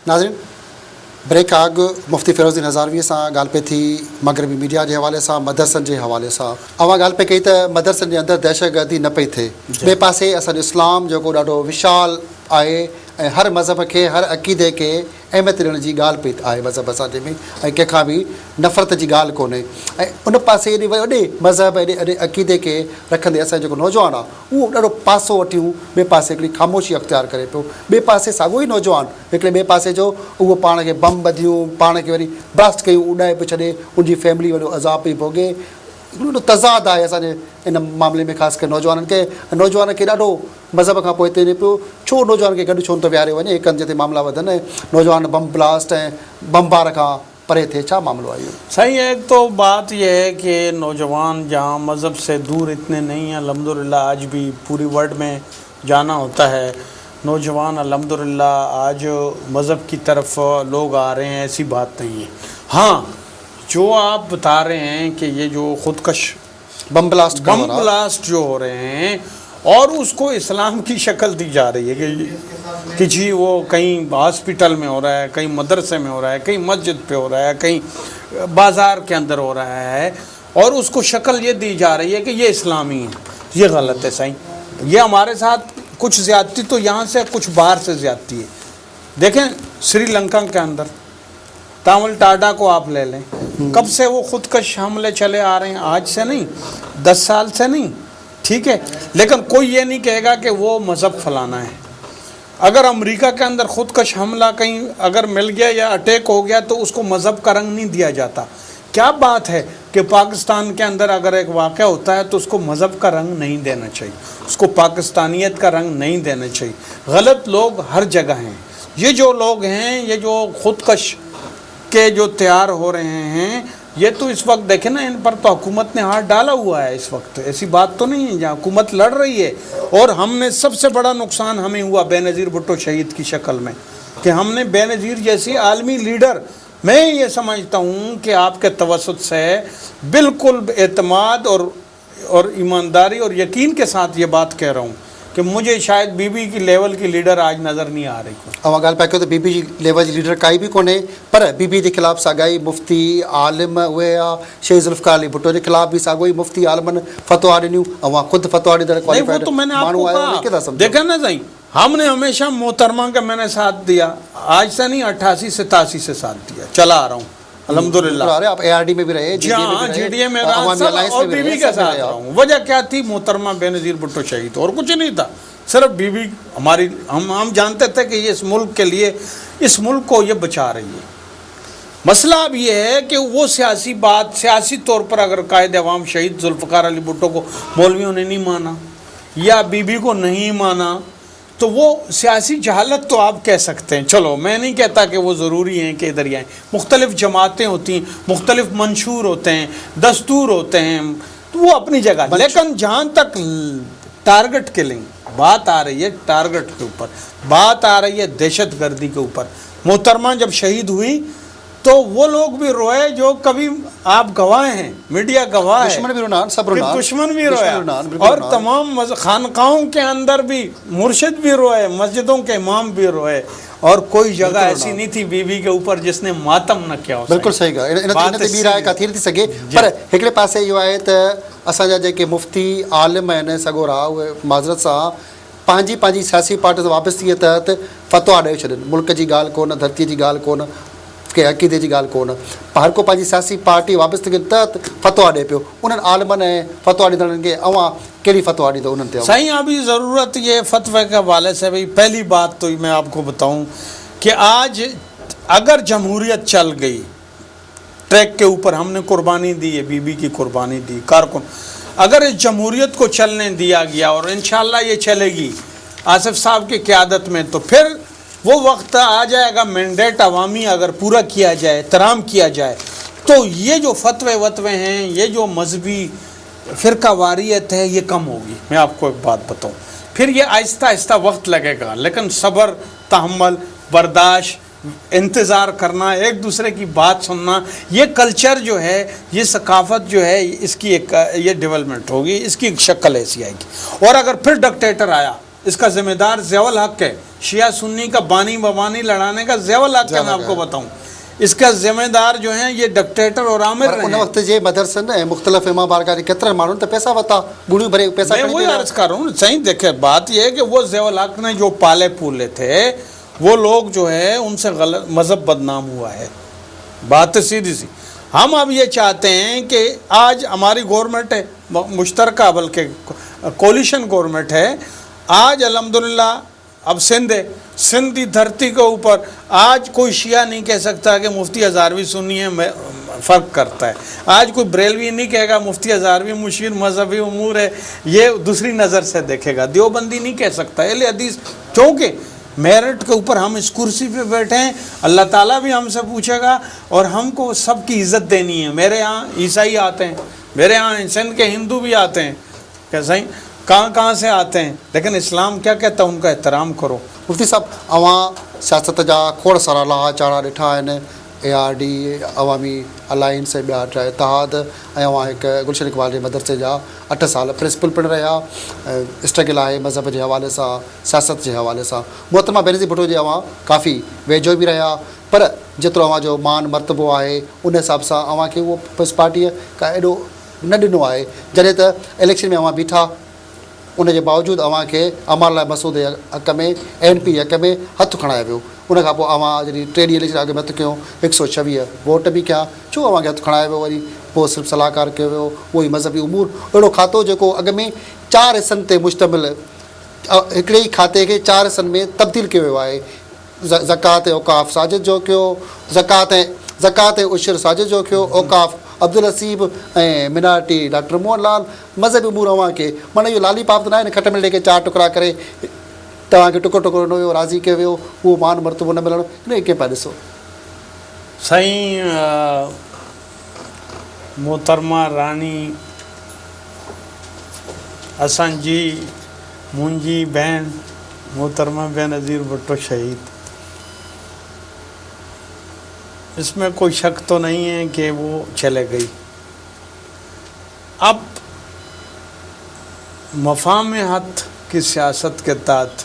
नाज़रीन, ब्रेक खां अॻु मुफ़्ती फ़िरोज़ुद्दीन हज़ारवीअ सां ॻाल्हि पई थी मग़रबी मीडिया जे हवाले सां, मदरसनि जे हवाले सां। अवां ॻाल्हि पई कई त मदरसनि जे अंदरि दहशतगर्दी न पई थिए। ॿिए पासे असांजो इस्लाम जेको ॾाढो विशाल आहे ऐं हर मज़हब खे, हर अक़ीदे खे अहमियत ॾियण जी ॻाल्हि पई आहे मज़हब असांजे में, ऐं कंहिंखां बि नफ़रत जी ॻाल्हि कोन्हे। ऐं उन पासे एॾे वॾे मज़हब, एॾे अक़ीदे खे रखंदे असांजो जेको नौजवान आहे उहो ॾाढो पासो वठी ॿिए पासे हिकिड़ी ख़ामोशी अख़्तियार करे पियो। ॿिए पासे साॻियो ई नौजवान हिकिड़े ॿिए पासे जो उहो पाण खे बम ॿधियूं, पाण खे वरी ब्लास्ट कयूं, उॾाए पियो छॾे, उनजी फैमिली वॾो अज़ाब पई भोॻे। हिकिड़ो तज़ाद आहे असांजे इन मामले में, ख़ासि करे नौजवाननि खे। नौजवान खे ॾाढो मज़हब खां पोइ हिते वञे पियो, छो नौजवान खे गॾु छो थो विहारियो वञे, हिकनि जिते मामला वधनि, नौजवान बम ब्लास्ट ऐं बमबार खां परे थे, छा मामलो आहे इहो? सही है। एक तो बात यह है कि नौजवान जहाँ मज़हब से दूर इतने नहीं हैं, अल्हम्दुलिल्लाह आज भी पूरी वर्ल्ड में जाना होता है, नौजवान अल्हम्दुलिल्लाह आज मज़हब की तरफ लोग आ रहे हैं, ऐसी बात नहीं है। हाँ, जो आप बता रहे हैं कि ये जो ख़ुदकश बम ब्लास्ट जो हो रहे हैं और उसको इस्लाम की शक्ल दी जा रही है कि जी वो कहीं हॉस्पिटल में हो रहा है, कहीं मदरसे में हो रहा है, कहीं मस्जिद पे हो रहा है, कहीं बाज़ार के अंदर हो रहा है, और उसको शक्ल ये दी जा रही है कि ये इस्लामी है। ये गलत है सही। ये हमारे साथ कुछ ज़्यादती तो यहाँ से, कुछ बाहर से ज़्यादती है। देखें श्रीलंका के अंदर तामिल टाडा को आप ले लें, कब से वो ख़ुदकश हमले चले आ रहे हैं, आज से नहीं, 10 साल से नहीं, ठीक है। लेकिन कोई ये नहीं कहेगा कि वो मज़हब फलाना है। अगर अमेरिका के अंदर ख़ुदकश हमला कहीं अगर मिल गया या अटैक हो गया तो उसको मज़हब का रंग नहीं दिया जाता। क्या बात है कि पाकिस्तान के अंदर अगर एक वाक़या होता है तो उसको मज़हब का रंग नहीं देना चाहिए, उसको पाकिस्तानियत का रंग नहीं देना चाहिए। गलत लोग हर जगह हैं। ये जो लोग हैं, ये जो ख़ुदकश के जो तैयार हो रहे हैं, ये तो इस वक्त देखें ना, इन पर तो हुकूमत ने हाथ डाला हुआ है इस वक्त। ऐसी बात तो नहीं है जहाँ हुकूमत लड़ रही है। और हमने सबसे बड़ा नुकसान हमें हुआ बेनज़ीर भुट्टो शहीद की शक्ल में, कि हमने बेनज़ीर जैसी आलमी लीडर, मैं ये समझता हूँ कि आपके तवस्सुत से बिल्कुल एतमाद और ईमानदारी और यकीन के साथ ये बात कह रहा हूँ कि मुझे शायद बीबी की लेवल की लीडर आज नज़र नहीं आ रही। अवां ॻाल्हि पिया कयो त बीबी जी लेवल जी लीडर काई बि कोन्हे, पर बीबी जे ख़िलाफ़ साॻाई मुफ़्ती आलिम उहे शेख ज़ुल्फ़िकार अली भुट्टो जे ख़िलाफ़ भी साॻियो ई मुफ़्ती आलिमनि फ़तवा ॾिनियूं। अवां ख़ुदि फ़तवा ॾींदड़ क्वालिफाइड माण्हू आहियो। देखा ना सही, हमने हमेशा मोहतरमा का मैंने साथ दिया, आज से नहीं 88-87 से साथ दिया, चला आ रहा हूँ अल्हम्दुलिल्लाह। आप ARD में भी रहे, GDA में रहा, और बीबी के साथ रहा हूँ। वजह क्या थी? मोहतरमा बेनज़ीर भुट्टो शहीद, और कुछ नहीं था, सिर्फ बीबी हमारी, हम जानते थे कि ये इस मुल्क के लिए, इस मुल्क को ये बचा रही है। मसला अब ये है कि वो सियासी बात, सियासी तौर पर अगर कायद अवाम शहीद ज़ुल्फ़िकार अली भुट्टो को मौलवियों ने नहीं माना या बीबी को नहीं माना, तो वो सियासी जहालत तो आप कह सकते हैं। चलो, मैं नहीं कहता कि वो ज़रूरी हैं कि इधर ही आएँ। मुख्तलिफ़ जमातें होती हैं, मुख्तलिफ़ मंशूर होते हैं, दस्तूर होते हैं, तो वो अपनी जगह। लेकिन जहाँ तक टारगेट किलिंग बात आ रही है, टारगेट के ऊपर बात आ रही है, दहशतगर्दी के ऊपर, मोहतरमा जब शहीद हुई तो वो लोग भी रोए जो कभी आप गवाह हैं, मीडिया गवाह है, दुश्मन भी रोया, और तमाम खानकाहों के अंदर भी मुर्शिद भी रोए, मस्जिदों के इमाम भी रोए, और कोई जगह ऐसी नहीं थी बीबी के ऊपर जिसने मातम न किया हो। बिल्कुल सही ॻाल्हि। इन ते ॿी राय का थी सघे, पर हिकिड़े पासे इहो आहे त असांजा जेके मुफ़्ती आलिम आहिनि सॻोरा, उहे माज़रत सां पंहिंजी सियासी पार्टी सां वाबस्तीअ तहत फ़तवा ॾेई छॾनि। मुल्क जी ॻाल्हि कोन, धरतीअ जी ॻाल्हि कोन, के अक़ीदे जी ॻाल्हि कोन, हर को पंहिंजी सियासी पार्टी वाबस्तगी के तहत फ़तवा ॾे पियो। उन्हनि आलिमनि ऐं फ़तवा ॾींदड़नि खे अवां कहिड़ी फ़तवा ॾींदो उन्हनि ते? साईं, अभी ज़रूरत ये फ़तवे के हवाले से, भाई पहली बात तो मैं आपको बताऊं कि आज अगर जमहूरियत चल गई ट्रैक के ऊपर, हमने कुर्बानी दी है, बीबी की कुर्बानी दी, कारकुन, अगर इस जमहूरियत को चलने दिया गया और इंशाअल्लाह ये चलेगी आसिफ साहब की क़यादत में, तो फिर वो वक्त आ जाएगा, मैंडेट अवामी अगर पूरा किया जाए, एहतराम किया जाए, तो ये जो फतवे वतवे हैं, ये जो मजहबी फ़िरका वारियत है, ये कम होगी। मैं आपको एक बात बताऊं, फिर ये आहिस्ता आहिस्ता वक्त लगेगा, लेकिन सब्र, तहम्मुल, बर्दाश्त, इंतज़ार करना, एक दूसरे की बात सुनना, ये कल्चर जो है, ये सकाफ़त जो है, इसकी एक ये डेवलपमेंट होगी, इसकी एक शक्ल ऐसी आएगी। और अगर फिर डिक्टेटर आया, اس کا ذمہ دار ضیاء الحق ہے. شیعہ سنی کا بانی بوانی لڑانے کا ضیاء الحق ہے. میں آپ کو بتاؤں اس کا ذمہ دار جو ہیں یہ ڈکٹیٹر اور عامر ان رہے. وقت جے مدرسن مختلف امام بارگاہ کترا مانن تے پیسہ وتا گڑی بھرے پیسہ میں وہی عرض کر رہا ہوں. صحیح دیکھیں بات یہ ہے کہ وہ ضیاء الحق نے جو پالے پھولے تھے وہ لوگ جو ہے ان سے غلط مذہب بدنام ہوا ہے. بات سیدھی سی. ہم اب یہ چاہتے ہیں کہ آج ہماری گورنمنٹ ہے مشترکہ بلکہ کولیشن گورنمنٹ ہے. آج الحمدللہ اب سندھ ہے. سندھ کی دھرتی کے اوپر آج کوئی شیعہ نہیں کہہ سکتا کہ مفتی ہزاروی سنی ہے فرق کرتا ہے. آج کوئی بریلوی نہیں کہے گا مفتی ہزاروی مشیر مذہبی امور ہے یہ دوسری نظر سے دیکھے گا. دیوبندی نہیں کہہ سکتا. اہل حدیث کیونکہ میرٹ کے اوپر ہم اس کرسی پہ بیٹھے ہیں. اللہ تعالیٰ بھی ہم سے پوچھے گا اور ہم کو سب کی عزت دینی ہے. میرے ہاں عیسائی آتے ہیں, میرے ہاں سندھ کے ہندو بھی آتے ہیں, کہ صحیح کہاں سے آتے ہیں, لیکن اسلام کیا کہتا ہے ان کا احترام کرو. مفتی صاحب اواں سیاست جا کھوڑ سارا لاہا چاڑا ॾिठा आहिनि. ARD عوامی अलائنस ॿिया इतिहाद ऐं अवां हिकु गुलशन इक़बाल जे मदरसे जा 8 साल प्रिंसिपल पिणु रहिया. स्ट्रगल आहे मज़हब जे हवाले सां सियासत जे हवाले सां. मोहतरमा बेनज़ीर भुट्टो जे अवां काफ़ी वेझो बि रहिया पर जेतिरो अवां जो मान मर्तबो आहे उन हिसाब सां अवां खे उहो बसि पार्टीअ का एॾो न ॾिनो आहे. जॾहिं त इलेक्शन में अवां बीठा उन जे बावजूदि अवां खे अमाल लाइ मसूद जे हक़ में NP हक़ में हथु खणायो वियो. उन खां पोइ अवां जॾहिं 3 ॾींहं इलेक्शन अॻु में हथु कयूं 126 वोट बि कया. छो अवां खे हथु खणायो वियो? वरी पोइ सिर्फ़ु सलाहकार कयो वियो. उहो ई मज़हबी उमूर अहिड़ो खातो जेको अॻ में 4 हिसनि ते मुश्तमिल हिकिड़े ई खाते खे 4 हिसनि में तब्दील कयो वियो आहे. ज़कात औक़ाफ़ साजिद जो कयो, ज़कात उशर साजिद जो कयो, औक़ाफ़ अब्दुल हसीब ऐं मिनारिटी डॉक्टर मोहन लाल. मज़हबी उमूर अवां खे माना इहो लाली पाप त न आहे न खट में ॾेई 4 टुकड़ा करे तव्हांखे टुकड़ो टुकड़ो ॾिनो वियो राज़ी कयो वियो उहो मान मर्तबो न मिलणु इन खे पिया ॾिसो. साईं मोहतरमा रानी असांजी मुंहिंजी भेण मोहतरमा बेनज़ीर भुट्टो शहीद. इसमें कोई शक तो नहीं है कि वो चले गई. अब मफाम हथ की सियासत के तहत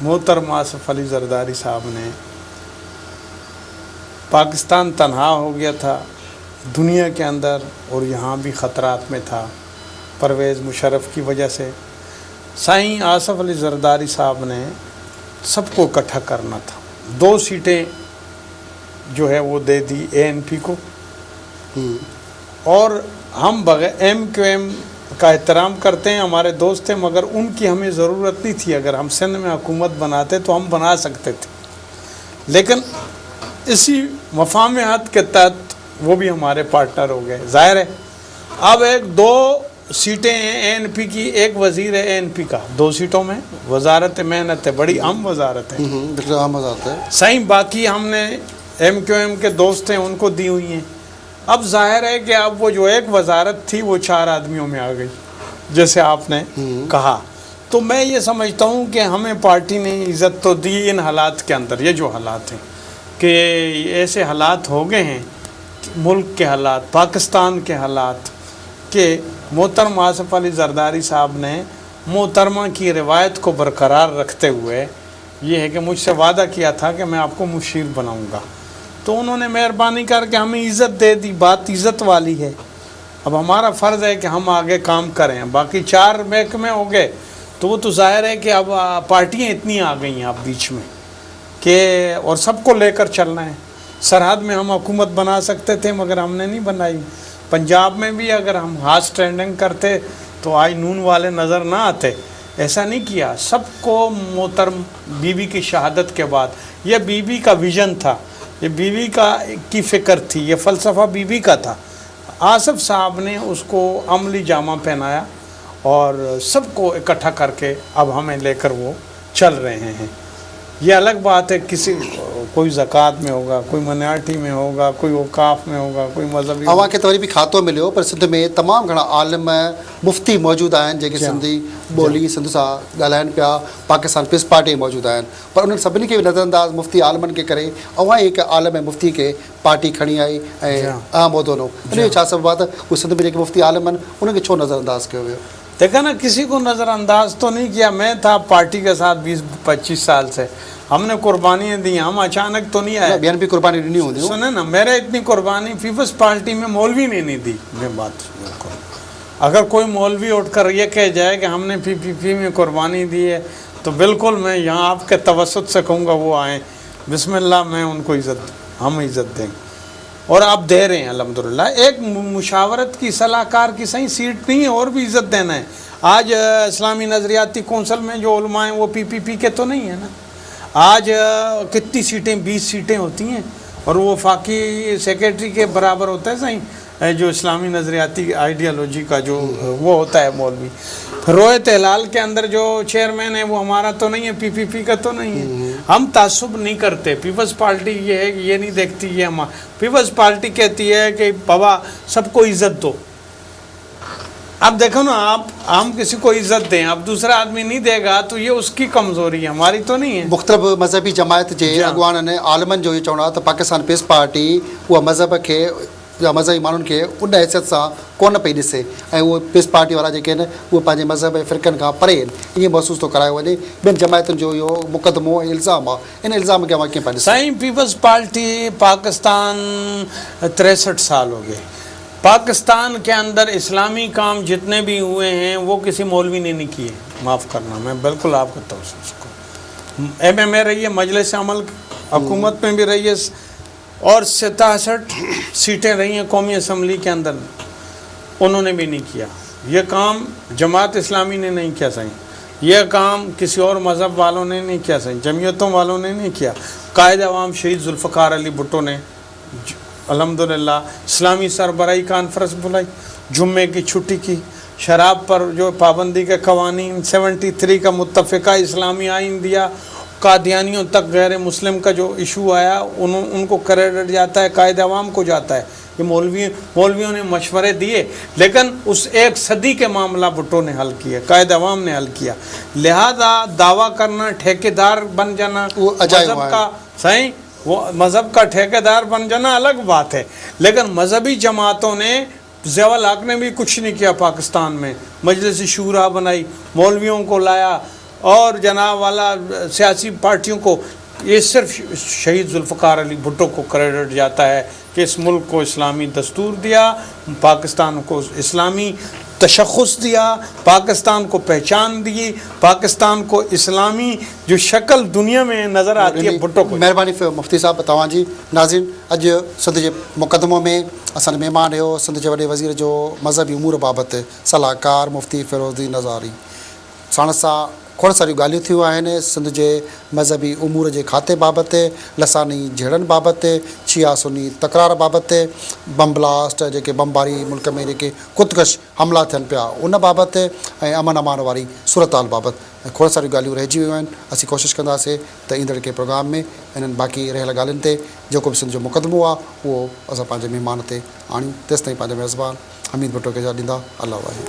मोहतरमा आसिफ अली जरदारी साहब ने पाकिस्तान तनहा हो गया था दुनिया के अंदर और यहाँ भी ख़तरात में था परवेज़ मुशर्रफ की वजह से. साईं आसिफ अली जरदारी साहब ने सबको इकट्ठा करना था. 2 सीटें जो है वो दे दी ANP को और हम बगैर MQM का एहतराम करते हैं, हमारे दोस्त हैं, मगर उनकी हमें ज़रूरत नहीं थी. अगर हम सिंध में हुकूमत बनाते तो हम बना सकते थे, लेकिन इसी मफाम हद के तहत वो भी हमारे पार्टनर हो गए. ज़ाहिर है अब 2 सीटें हैं ANP की, एक वज़ीर है ANP का. 2 सीटों में वजारत मेहनत है, बड़ी अहम वजारत है. सही बाकी हमने MQM के दोस्त हैं उनको दी हुई हैं. अब जाहिर है कि अब वो जो एक वजारत थी वो 4 आदमियों में आ गई जैसे आपने कहा. तो मैं ये समझता हूँ कि हमें पार्टी ने इज़्ज़त तो दी इन हालात के अंदर. ये जो हालात हैं कि ऐसे हालात हो गए हैं मुल्क के हालात, पाकिस्तान के हालात कि मोहतरमा आसिफ अली जरदारी साहब ने मोहतरमा की रिवायत को बरकरार रखते हुए ये है कि मुझसे वादा किया था कि मैं आपको मुशीर बनाऊंगा. तो उन्होंने मेहरबानी करके हमें इज़्ज़त दे दी. बात इज़्ज़त वाली है. अब हमारा फ़र्ज़ है कि हम आगे काम करें. बाकी 4 महकमे हो गए तो वो तो ज़ाहिर है कि अब पार्टियाँ इतनी आ गई हैं अब बीच में कि और सबको लेकर चलना है. सरहद में हम हुकूमत बना सकते थे मगर हमने नहीं बनाई. पंजाब में भी अगर हम हाथ स्टैंडिंग करते तो आज नून वाले नज़र ना आते. ऐसा नहीं किया. सबको मोहतरम बीवी की शहादत के बाद यह बीवी का विज़न था, ये बीवी की फ़िक्र थी, ये फ़लसफ़ा बीवी का था. आसिफ साहब ने उसको अमली जामा पहनाया और सबको इकट्ठा करके अब हमें लेकर वो चल रहे हैं. ये अलग बात है किसी कोई ज़कात में होगा, कोई माइनॉरिटी में होगा, कोई औक़ाफ़ में होगा, कोई मज़हबी. अवां खे त वरी बि खातो मिलियो पर सिंध में तमामु घणा आलिम मुफ़्ती मौजूदु आहिनि जेके सिंधी ॿोली सिंध सां ॻाल्हाइनि पिया. पाकिस्तान पीस पार्टी मौजूदु आहिनि पर उन्हनि सभिनी खे नज़रअंदाज़ मुफ़्ती आलिमनि के करे अवां ई हिकु आलिम ऐं मुफ़्ती खे पार्टी खणी आई ऐं अहम उहिदो ॾिनो. इन जो छा सबबु आहे त उहे सिंध में जेके मुफ़्ती आलिम आहिनि उन्हनि खे छो नज़रअंदाज़ कयो वियो? देखा ना, किसी को नज़रअंदाज तो नहीं किया। मैं था पार्टी के साथ 20-25 साल से, हमने कुर्बानियाँ दी, हम अचानक तो नहीं आए। ॿियनि बि कुर्बानी ॾिनी हूंदियूं। सुने ना, मेरे इतनी कुर्बानी पीपल्स पार्टी में मौलवी ने नहीं दी। मैं बात बिल्कुल, अगर कोई मौलवी उठकर ये कह जाए कि हमने पीपीपी में कुर्बानी दी है, तो बिल्कुल मैं यहाँ आपके तवसत से कहूँगा वो आएँ, बिस्मिल्लाह, मैं उनको हम इज़्ज़त देंगे। और आप दे रहे हैं अल्हम्दुलिल्लाह। एक मुशावरत की सलाहकार की सही सीट नहीं है, और भी इज़्ज़त देना है। आज इस्लामी नज़रियाती कौंसल में जो उलमा हैं वो पीपीपी के तो नहीं है ना। आज कितनी सीटें, 20 सीटें होती हैं, और वो वफाकी सेक्रेटरी के बराबर होता है सही, जो इस्लामी नज़रियाती आइडियालॉजी का जो वो होता है मौलवी। रोयत हिलाल के अंदर जो चेयरमैन है वो हमारा तो नहीं है, पीपीपी का तो नहीं है। हम तासुब नहीं करते। पीपल्स पार्टी ये है, ये नहीं देखती ये हम, पीपल्स पार्टी कहती है कि बाबा सबको इज़्ज़त दो। अब देखो ना, आप हम किसी को इज़्ज़त दें, अब दूसरा आदमी नहीं देगा तो ये उसकी कमज़ोरी है, हमारी तो नहीं है। मुख़्तलिफ़ मज़हबी जमायत जे अॻुवाननि आलमनि जो इहो चवणो आहे त पाकिस्तान पीस पार्टी उहा मज़हब खे या मज़हबी माण्हुनि खे उन हैसियत सां कोन पई ॾिसे, ऐं उहो पीस पार्टी वारा जेके आहिनि उहे पंहिंजे मज़हब ऐं फ़िरक़नि खां परे आहिनि, ईअं महसूस थो करायो वञे। ॿियनि जमायतुनि जो इहो मुक़दमो ऐं इल्ज़ाम आहे, इन इल्ज़ाम खे अवां कीअं पिया ॾिसूं? साईं, पीपल्स पार्टी पाकिस्तान 63 साल हो गए। पाकिस्तान के अंदर इस्लामी काम जितने भी हुए हैं वो किसी मौलवी ने नहीं किए, माफ़ करना, मैं बिल्कुल आपको तवज्जो MMA रही है, मजलिस अमल हुकूमत में भी रही है, और 67 सीटें रही हैं कौमी असम्बली के अंदर, उन्होंने भी नहीं किया। ये काम जमात इस्लामी ने नहीं किया सही, यह काम किसी और मज़हब वालों ने नहीं किया सही, जमीयतों वालों ने नहीं किया। कायद अवाम शहीद जुल्फ़कार अली भुट्टो ने अल्हम्दुलिल्लाह इस्लामी सरबराही कॉन्फ्रेंस बुलाई, जुम्मे की छुट्टी की, शराब पर जो पाबंदी के कवानीन 73 का मुत्तफ़िका इस्लामी आइन दिया, कादियानियों तक गैर मुस्लिम का जो इशू आया उनको क्रेडिट जाता है, कायद अवाम को जाता है। ये मौलवियों ने मशवरे दिए, लेकिन उस एक सदी के मामला भुट्टो ने हल किया, कायद अवाम ने हल किया। लिहाजा दावा करना, ठेकेदार बन जाना मज़हब का, सही, वो मज़हब का ठेकेदार बन जाना अलग बात है, लेकिन मजहबी जमातों ने, ज़ियाउल हक ने भी कुछ नहीं किया पाकिस्तान में। मजलिस शूरा बनाई, मौलवियों को लाया, और जनाब वाला सियासी पार्टियों को, ये सिर्फ शहीद जुल्फ़कार अली भुट्टो को क्रेडिट जाता है कि इस मुल्क को इस्लामी दस्तूर दिया, पाकिस्तान को इस्लामी तशख़्ख़ुस दिया, पाकिस्तान को पहचान दी, पाकिस्तान को इस्लामी जो शक्ल दुनिया में नज़र आती है भुट्टो को। महिरबानी मुफ्ती साहब तव्हांजी। नाज़रीन, अॼु सिंध जे मुक़दमो में असांजो महिमान हुयो सिंध जे वॾे वज़ीर जो मज़हबी उमूर बाबति सलाहकार मुफ्ती फ़िरोज़दीन नज़ारी। साण सां खोड़ सारियूं ॻाल्हियूं थियूं आहिनि सिंध जे मज़हबी उमूर जे खाते बाबति, लसानी जहिड़नि बाबति, शिया सुन्नी तकरार बाबति, बम ब्लास्ट जेके बमबारी मुल्क में जेके ख़ुदकश हमला थियनि पिया उन बाबति, ऐं अमन अमान वारी सूरत हाल बाबति खोड़ सारियूं ॻाल्हियूं रहिजी वियूं आहिनि। असीं कोशिशि कंदासीं त ईंदड़ के प्रोग्राम में इन्हनि बाक़ी रहियल ॻाल्हियुनि ते जेको बि सिंध जो मुक़दमो आहे उहो असां पंहिंजे महिमान ते आणियूं। तेसि ताईं पंहिंजा मेज़बान हमीद भुट्टो खे इजाज़त ॾींदा। अल्लाह वाहे।